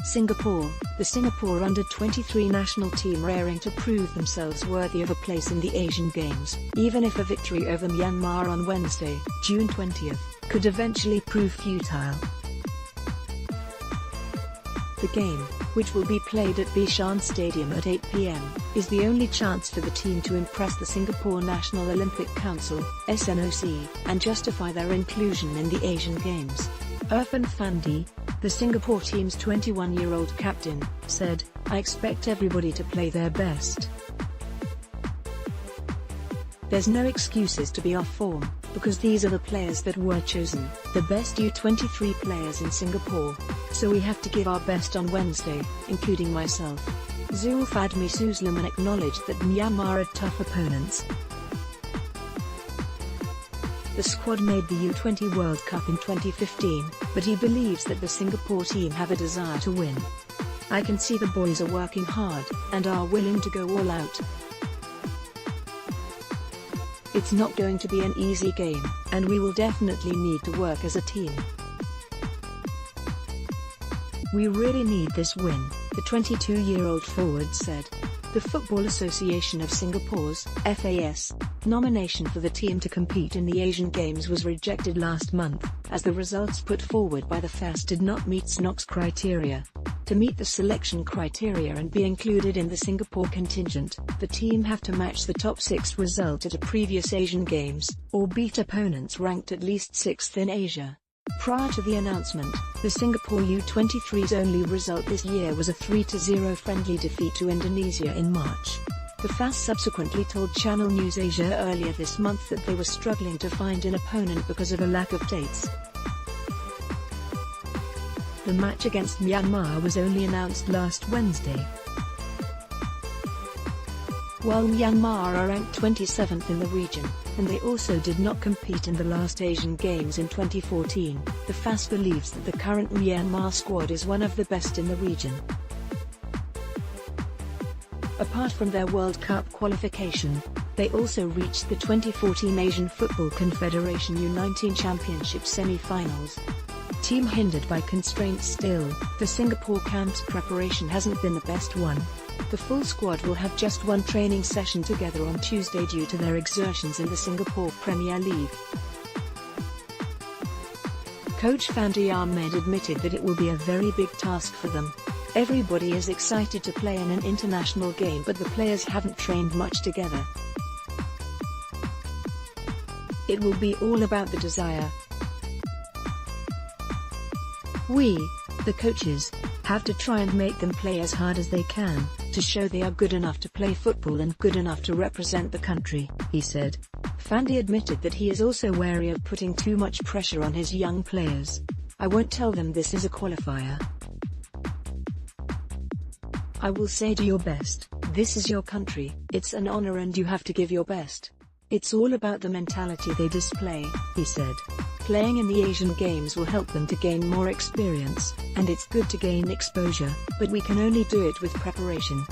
Singapore, the Singapore under-23 national team raring to prove themselves worthy of a place in the Asian Games, even if a victory over Myanmar on Wednesday, June 20, could eventually prove futile. The game, which will be played at Bishan Stadium at 8 p.m, is the only chance for the team to impress the Singapore National Olympic Council (SNOC) and justify their inclusion in the Asian Games. Irfan Fandi, the Singapore team's 21-year-old captain, said, "I expect everybody to play their best. There's no excuses to be off form, because these are the players that were chosen, the best U-23 players in Singapore. So we have to give our best on Wednesday, including myself." Zulfadmi Suzlaman acknowledged that Myanmar are tough opponents. The squad made the U20 World Cup in 2015, but he believes that the Singapore team have a desire to win. "I can see the boys are working hard, and are willing to go all out. It's not going to be an easy game, and we will definitely need to work as a team. We really need this win," the 22-year-old forward said. The Football Association of Singapore's (FAS) nomination for the team to compete in the Asian Games was rejected last month, as the results put forward by the FAS did not meet SNOC's criteria. To meet the selection criteria and be included in the Singapore contingent, the team have to match the top 6 result at a previous Asian Games, or beat opponents ranked at least 6th in Asia. Prior to the announcement, the Singapore U-23's only result this year was a 3-0 friendly defeat to Indonesia in March. The FAS subsequently told Channel News Asia earlier this month that they were struggling to find an opponent because of a lack of dates. The match against Myanmar was only announced last Wednesday. While Myanmar are ranked 27th in the region, and they also did not compete in the last Asian Games in 2014, the FAS believes that the current Myanmar squad is one of the best in the region. Apart from their World Cup qualification, they also reached the 2014 Asian Football Confederation U-19 Championship semi-finals. Team hindered by constraints still, the Singapore camp's preparation hasn't been the best one. The full squad will have just one training session together on Tuesday due to their exertions in the Singapore Premier League. Coach Fandi Ahmed admitted that it will be a very big task for them. "Everybody is excited to play in an international game, but the players haven't trained much together. It will be all about the desire. We, the coaches, have to try and make them play as hard as they can, to show they are good enough to play football and good enough to represent the country," he said. Fandi admitted that he is also wary of putting too much pressure on his young players. "I won't tell them this is a qualifier. I will say do your best, this is your country, it's an honor and you have to give your best. It's all about the mentality they display," he said. "Playing in the Asian Games will help them to gain more experience, and it's good to gain exposure, but we can only do it with preparation."